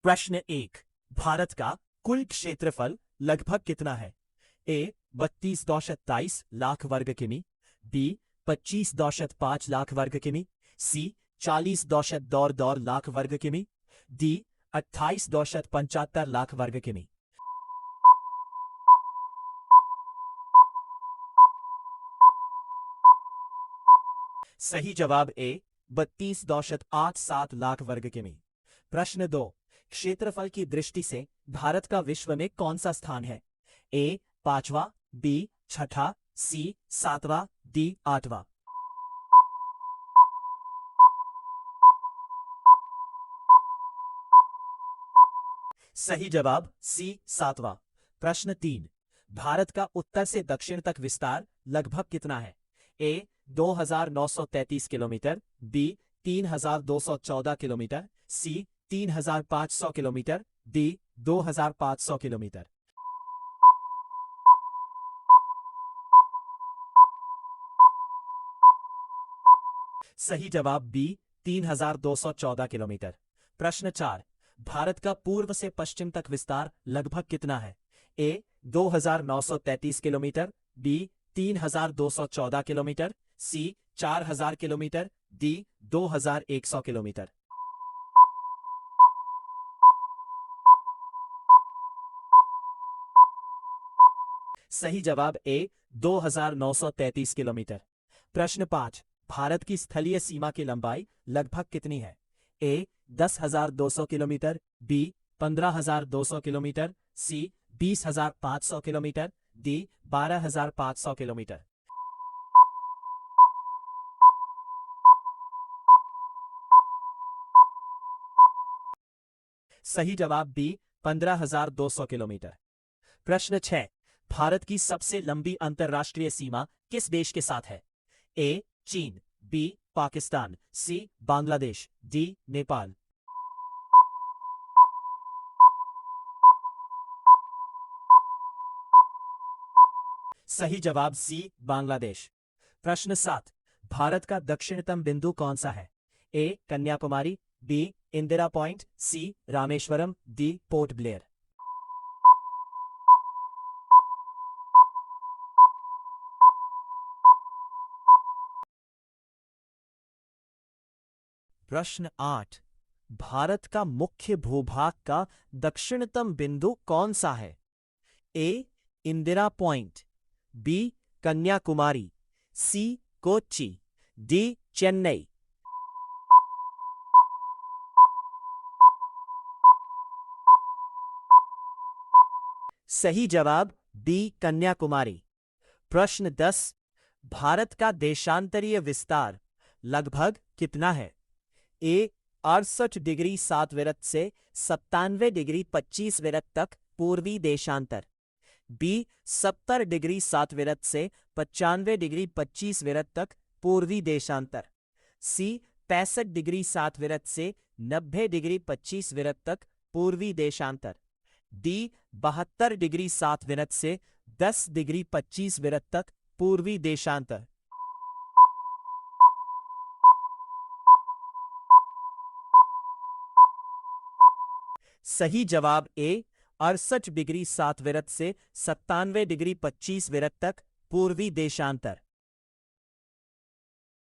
प्रश्न 1। भारत का कुल क्षेत्रफल लगभग कितना है? ए 32.27 लाख वर्ग किमी, बी 25.5 लाख वर्ग किमी, सी 40.2 लाख वर्ग किमी, डी 28.75 लाख वर्ग किमी। सही जवाब ए 32.87 लाख वर्ग किमी। प्रश्न 2। क्षेत्रफल की दृष्टि से भारत का विश्व में कौन सा स्थान है? ए 5वां, बी 6ठा, सी 7वां, डी 8वां। सही जवाब सी 7वां। प्रश्न 3। भारत का उत्तर से दक्षिण तक विस्तार लगभग कितना है? ए 2933 किलोमीटर, बी 3214 किलोमीटर, सी 3500 किलोमीटर, डी 2500 किलोमीटर। सही जवाब बी 3214 किलोमीटर। प्रश्न 4। भारत का पूर्व से पश्चिम तक विस्तार लगभग कितना है? ए 2933 किलोमीटर, बी 3214 किलोमीटर, सी 4000 किलोमीटर, डी 2100 किलोमीटर। सही जवाब ए 2933 किलोमीटर। प्रश्न 5। भारत की स्थलीय सीमा की लंबाई लगभग कितनी है? ए 10,200 किलोमीटर, बी 15,200 किलोमीटर, सी 20,500 किलोमीटर, डी 12,500 किलोमीटर। सही जवाब बी 15,200 किलोमीटर। प्रश्न 6। भारत की सबसे लंबी अंतरराष्ट्रीय सीमा किस देश के साथ है? ए चीन, बी पाकिस्तान, सी बांग्लादेश, डी नेपाल। सही जवाब सी बांग्लादेश। प्रश्न 7। भारत का दक्षिणतम बिंदु कौन सा है? ए कन्याकुमारी, बी इंदिरा पॉइंट, सी रामेश्वरम, डी पोर्ट ब्लेयर। प्रश्न 8। भारत का मुख्य भूभाग का दक्षिणतम बिंदु कौन सा है? ए इंदिरा पॉइंट, बी कन्याकुमारी, सी कोच्चि, डी चेन्नई। सही जवाब बी कन्याकुमारी। प्रश्न 10। भारत का देशांतरीय विस्तार लगभग कितना है? ए 68 डिग्री 7 विरत से 97 डिग्री 25 विरत तक पूर्वी देशांतर, बी 70 डिग्री 7 विरत से 95 डिग्री 25 विरत तक पूर्वी देशांतर, सी 65 डिग्री 7 विरत से 90 डिग्री 25 विरत तक पूर्वी देशांतर, डी 72 डिग्री 7 विरत से 10 डिग्री 25 विरत तक पूर्वी देशांतर। सही जवाब ए 68 डिग्री 7 विरत से 97 डिग्री 25 विरत तक पूर्वी देशांतर।